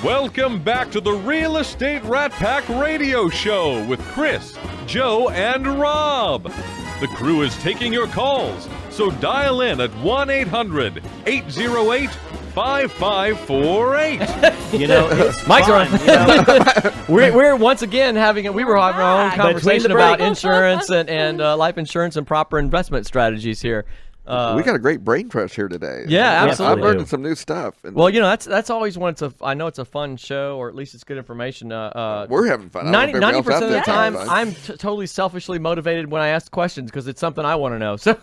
Welcome back to the Real Estate Rat Pack Radio Show with Chris, Joe, and Rob. The crew is taking your calls, so dial in at 1-800-808-5548. You know, it's Mike's fun, on. you know? We're once again we were having our own conversation Between the about break. insurance and life insurance and proper investment strategies here. We got a great brain trust here today. Yeah, I'm absolutely. learning some new stuff. And Well, you know, that's always when I know it's a fun show, or at least it's good information. we're having fun. I don't know if everybody else 90% out of the there is time, having fun. I'm totally selfishly motivated when I ask questions because it's something I want to know. So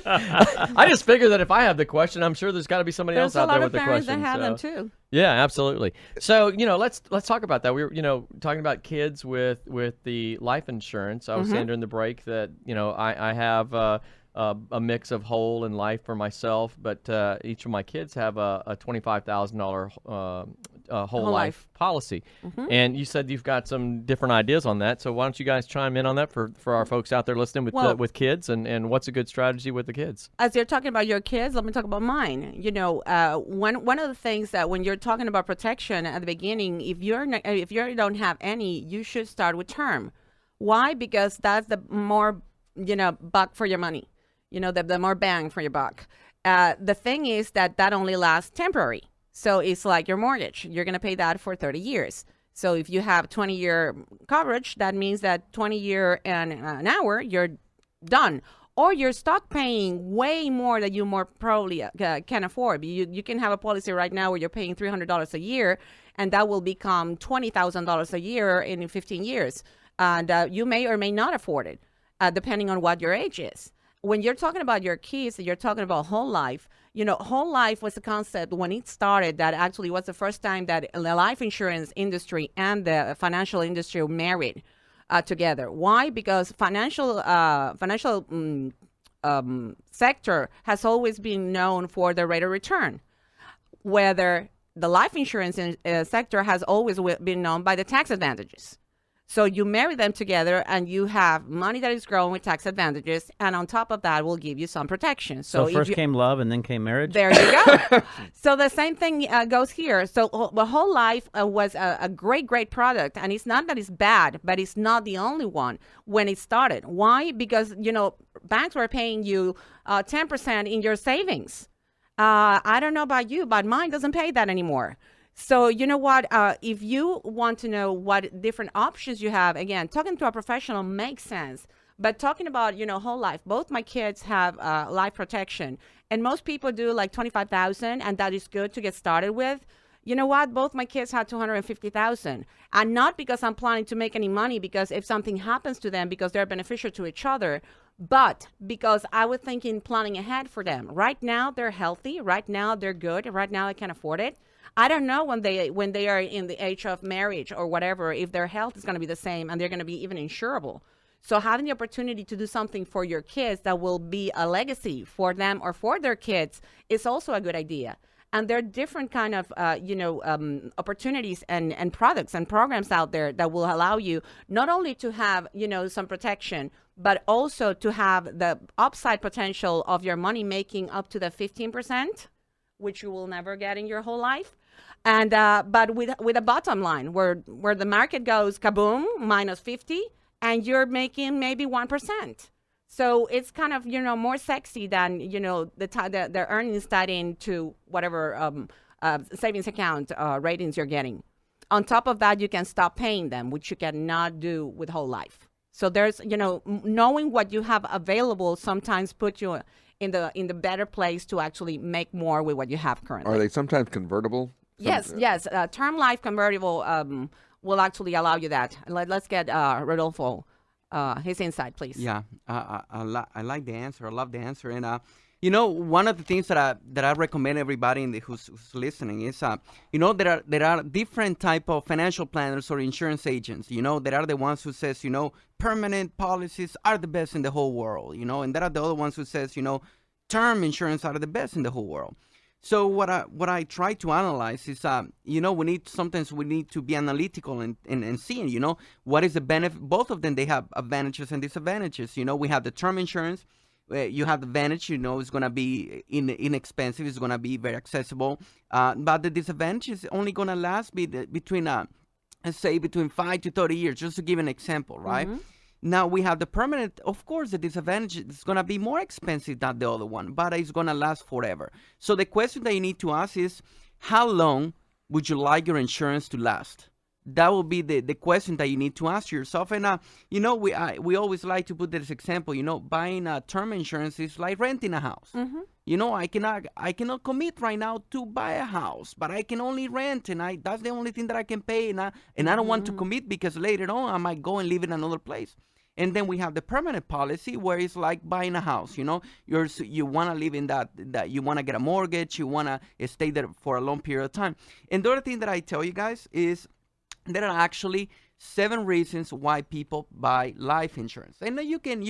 I just figure that if I have the question, I'm sure there's got to be somebody else out there with the question. There's a lot of parents that have so. them too. Yeah, absolutely. So, you know, let's talk about that. We were, talking about kids with the life insurance. I was saying during the break that, I have a mix of whole and life for myself, but each of my kids have a $25,000 whole life policy. And you said you've got some different ideas on that. So why don't you guys chime in on that for our folks out there listening with kids and what's a good strategy with the kids? As you're talking about your kids, let me talk about mine. You know, one of the things that when you're talking about protection at the beginning, if you don't have any, you should start with term. Why? Because that's the more buck for your money. The more bang for your buck. The thing is that only lasts temporary. So it's like your mortgage. You're going to pay that for 30 years. So if you have 20-year coverage, that means that 20-year and an hour, you're done. Or you're stuck paying way more than you more probably can afford. You can have a policy right now where you're paying $300 a year, and that will become $20,000 a year in 15 years. And you may or may not afford it, depending on what your age is. When you're talking about your kids, you're talking about whole life. Whole life was a concept when it started that actually was the first time that the life insurance industry and the financial industry married together. Why? Because financial sector has always been known for the rate of return, whether the life insurance sector has always been known by the tax advantages. So you marry them together and you have money that is growing with tax advantages, and on top of that will give you some protection. So first came love and then came marriage? There you go. So the same thing goes here. So the whole life was a great product, and it's not that it's bad, but it's not the only one when it started. Why? Because, banks were paying you 10% in your savings. I don't know about you, but mine doesn't pay that anymore. So you know what, if you want to know what different options you have, again, talking to a professional makes sense. But talking about, whole life, both my kids have life protection. And most people do like $25,000, and that is good to get started with. You know what? Both my kids have $250,000. And not because I'm planning to make any money, because if something happens to them, because they're beneficial to each other, but because I was thinking planning ahead for them. Right now, they're healthy. Right now, they're good. Right now, I can afford it. I don't know when they are in the age of marriage or whatever, if their health is going to be the same and they're going to be even insurable. So having the opportunity to do something for your kids that will be a legacy for them or for their kids is also a good idea. And there are different kind of, opportunities and products and programs out there that will allow you not only to have, some protection, but also to have the upside potential of your money making up to the 15%, which you will never get in your whole life. And but with a bottom line where the market goes kaboom, minus 50, and you're making maybe 1%. So it's kind of, more sexy than, the earnings tied into whatever savings account ratings you're getting. On top of that, you can stop paying them, which you cannot do with whole life. So there's, knowing what you have available sometimes put you in the better place to actually make more with what you have currently. Are they sometimes convertible? Yes. Term life convertible will actually allow you that. Let's get Rodolfo his insight, please. Yeah, I like the answer. I love the answer. And one of the things that I recommend everybody who's listening is there are different type of financial planners or insurance agents. There are the ones who says permanent policies are the best in the whole world. And there are the other ones who says term insurance are the best in the whole world. So what I try to analyze is, we need to be analytical and seeing, what is the benefit. Both of them, they have advantages and disadvantages. We have the term insurance, You have the advantage, it's going to be inexpensive. It's going to be very accessible. But the disadvantage is only going to last between, let's say, between 5 to 30 years, just to give an example, right? Mm-hmm. Now, we have the permanent. Of course, the disadvantage is going to be more expensive than the other one, but it's going to last forever. So the question that you need to ask is, how long would you like your insurance to last? That will be the question that you need to ask yourself. And, we always like to put this example, buying a term insurance is like renting a house. Mm-hmm. I cannot commit right now to buy a house, but I can only rent, and that's the only thing that I can pay. And I don't want to commit because later on I might go and live in another place. And then we have the permanent policy where it's like buying a house. You want to live in that you want to get a mortgage, you want to stay there for a long period of time. And the other thing that I tell you guys is there are actually 7 reasons why people buy life insurance. And you can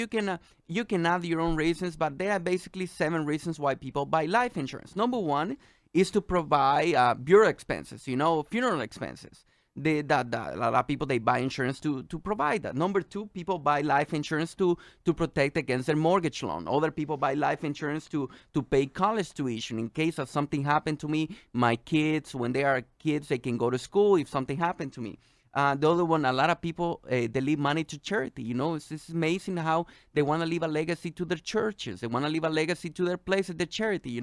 add your own reasons, but there are basically 7 reasons why people buy life insurance. Number 1 is to provide burial expenses, funeral expenses. A lot of people, they buy insurance to provide that. Number 2, people buy life insurance to protect against their mortgage loan. Other people buy life insurance to pay college tuition. In case of something happened to me, my kids, when they are kids, they can go to school if something happened to me. The other one, a lot of people, they leave money to charity. It's amazing how they want to leave a legacy to their churches. They want to leave a legacy to their places, the charity,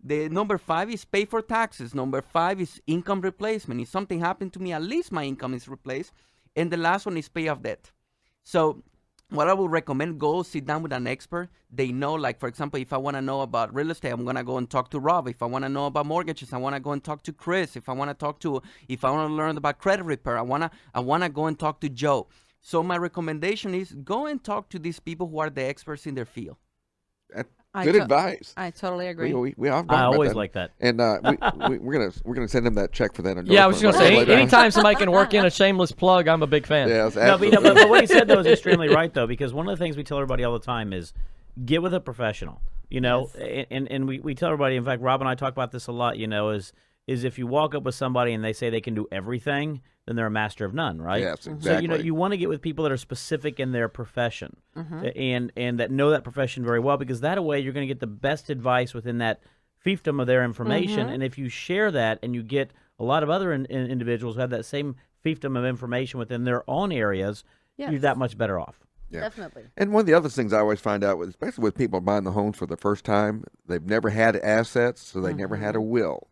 The number 5 is pay for taxes. Number 5 is income replacement. If something happened to me, at least my income is replaced. And the last one is pay off debt. So what I would recommend, go sit down with an expert. They know, like, for example, if I want to know about real estate, I'm going to go and talk to Rob. If I want to know about mortgages, I want to go and talk to Chris. If I want to learn about credit repair, I want to go and talk to Joe. So my recommendation is go and talk to these people who are the experts in their field. Good advice. I totally agree. I always like that. And we're gonna send him that check for that. Yeah, I was just going to say, anytime somebody can work in a shameless plug, I'm a big fan. Yes, No, but what he said, though, is extremely right, though, because one of the things we tell everybody all the time is get with a professional, Yes. and we tell everybody, in fact, Rob and I talk about this a lot, is if you walk up with somebody and they say they can do everything, then they're a master of none, right? Yes, exactly. So, you want to get with people that are specific in their profession and that know that profession very well, because that way you're going to get the best advice within that fiefdom of their information. And if you share that and you get a lot of other individuals who have that same fiefdom of information within their own areas, you're that much better off. Yeah. Definitely. And one of the other things I always find out, especially with people buying the homes for the first time, they've never had assets, so they never had a will.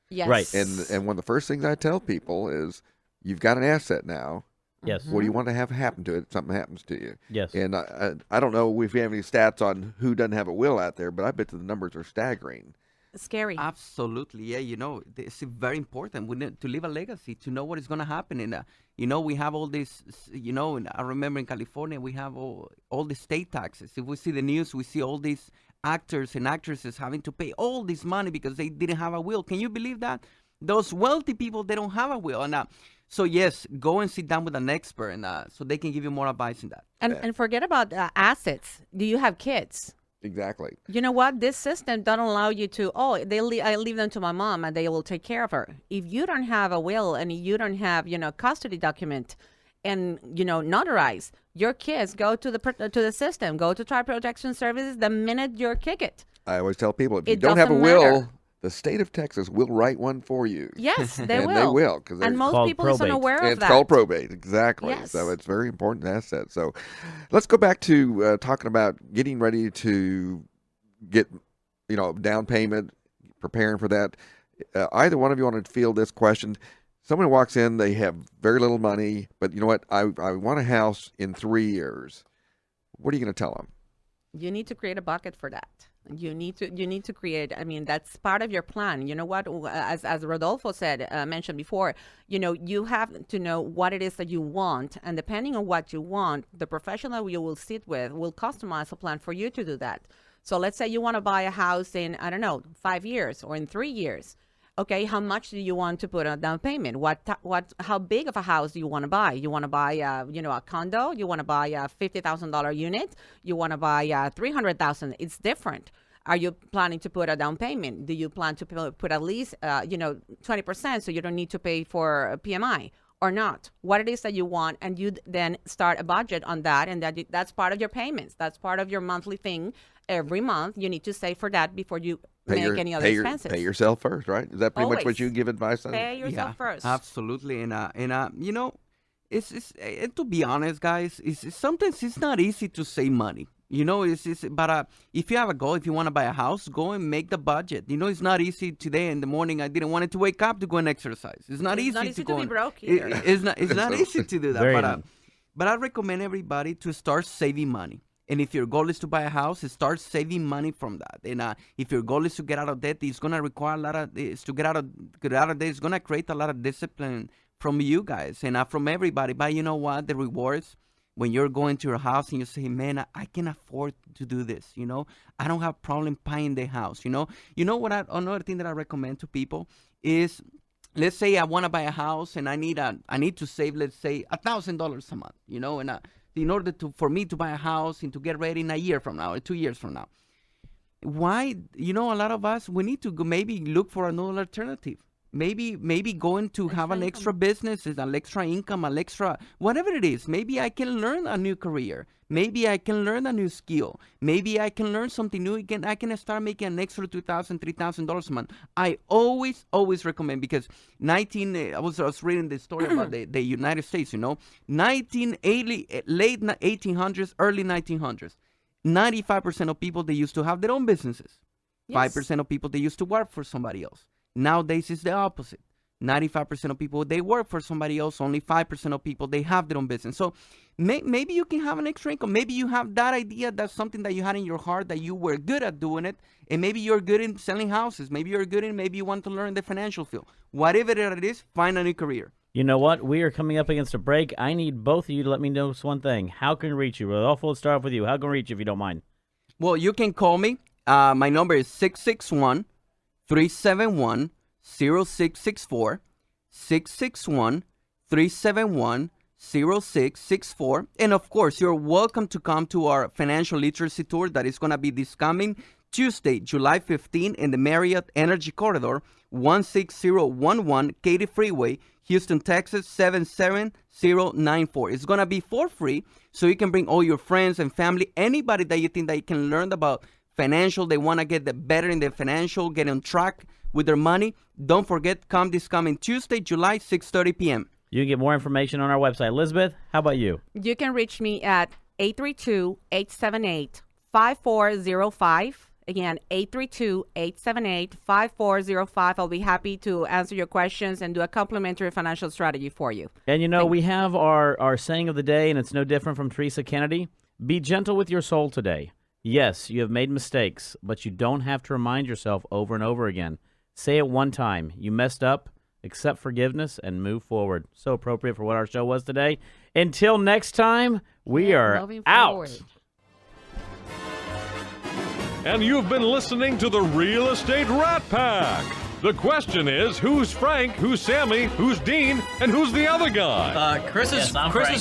Yes. Right. And one of the first things I tell people is, you've got an asset now. Yes. What do you want to have happen to it if something happens to you? Yes. And I don't know if we have any stats on who doesn't have a will out there, but I bet the numbers are staggering. Scary. Absolutely, yeah. It's very important. We need to leave a legacy, to know what is going to happen. And we have all this. And I remember in California, we have all the state taxes. If we see the news, we see all these actors and actresses having to pay all this money because they didn't have a will. Can you believe that? Those wealthy people, they don't have a will. And so yes, go and sit down with an expert, and so they can give you more advice in that. And forget about assets. Do you have kids? Exactly. You know what? This system doesn't allow you to, I leave them to my mom and they will take care of her. If you don't have a will and you don't have, custody document and, notarize, your kids go to the system, go to Child Protection Services the minute you kick it. I always tell people, if you It don't have a doesn't will, matter. the state of Texas will write one for you. Yes, they and will. they will. And most called people isn't probate. aware of It's that. called probate, exactly. Yes. So it's a very important asset. So let's go back to talking about getting ready to get, down payment, preparing for that. Either one of you want to field this question. Someone walks in, they have very little money, but you know what? I want a house in 3 years. What are you going to tell them? You need to create a bucket for that. You need to create. I mean, that's part of your plan. You know what? As Rodolfo said, mentioned before, you have to know what it is that you want, and depending on what you want, the professional you will sit with will customize a plan for you to do that. So let's say you want to buy a house in 5 years or in 3 years. Okay, how much do you want to put on down payment? How big of a house do you want to buy? You want to buy, a condo? You want to buy a $50,000 unit? You want to buy $300,000? It's different. Are you planning to put a down payment? Do you plan to put at least, 20% so you don't need to pay for PMI? or not, what it is that you want, and you then start a budget on that, and that's part of your payments. That's part of your monthly thing. Every month, you need to save for that before you make any other expenses. Pay yourself first, right? Is that pretty much what you give advice on? Pay yourself first. Absolutely, and you know, it's to be honest, guys, sometimes it's not easy to save money. You know, but if you have a goal, if you want to buy a house, go and make the budget. You know, it's not easy. Today in the morning, I didn't want to wake up to go and exercise. It's not easy to go. Be broke here. It's not easy to do that. But I recommend everybody to start saving money. And if your goal is to buy a house, start saving money from that. And if your goal is to get out of debt, it's gonna require a lot of. To get out of debt, it's gonna create a lot of discipline from you guys and from everybody. But you know what? The rewards when you're going to your house and you say, "Man, I can afford to do this." You know, I don't have problem buying the house. You know what? Another thing that I recommend to people is, let's say I want to buy a house and I need to save, let's say, $1,000 a month. You know, and in order for me to buy a house and to get ready in a year from now or 2 years from now. Why? You know, a lot of us, we need to maybe look for another alternative. Maybe going to have an extra business, an extra income, an extra, whatever it is. Maybe I can learn a new career. Maybe I can learn a new skill. Maybe I can learn something new. I can start making an extra $2,000, $3,000 a month. I always recommend, because I was reading the story about the United States, you know, 1980, late 1800s, early 1900s. 95% of people, they used to have their own businesses. Yes. 5% of people, they used to work for somebody else. Nowadays, it's the opposite. 95% of people, they work for somebody else. Only 5% of people, they have their own business. So maybe you can have an extra income. Maybe you have that idea. That's something that you had in your heart, that you were good at doing it. And maybe you're good in selling houses. Maybe you want to learn the financial field. Whatever it is, find a new career. You know what? We are coming up against a break. I need both of you to let me know one thing. How can we reach you? Rodolfo, let's start off with you. How can we reach you, if you don't mind? Well, you can call me. My number is 661-371-0664. 661-371-0664. And of course, you're welcome to come to our financial literacy tour that is going to be this coming Tuesday, July 15, in the Marriott Energy Corridor, 16011 Katy Freeway, Houston, Texas, 77094. It's going to be for free, so you can bring all your friends and family, anybody that you think that you can learn about financial, they want to get better in their financial, get on track with their money. Don't forget, come this coming Tuesday, July, 6:30 p.m. You can get more information on our website. Elizabeth, how about you? You can reach me at 832-878-5405. Again, 832-878-5405. I'll be happy to answer your questions and do a complimentary financial strategy for you. And you know, we have our saying of the day, and it's no different from Teresa Kennedy. Be gentle with your soul today. Yes, you have made mistakes, but you don't have to remind yourself over and over again. Say it one time. You messed up, accept forgiveness, and move forward. So appropriate for what our show was today. Until next time, we are out. And you've been listening to the Real Estate Rat Pack. The question is, who's Frank, who's Sammy, who's Dean, and who's the other guy? Chris is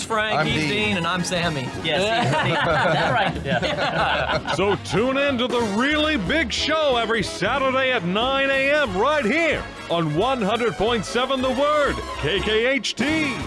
Frank, I'm he's Dean. Dean, and I'm Sammy. Yes, that's right. Yeah. So tune in to the really big show every Saturday at 9 a.m. right here on 100.7 The Word, KKHT.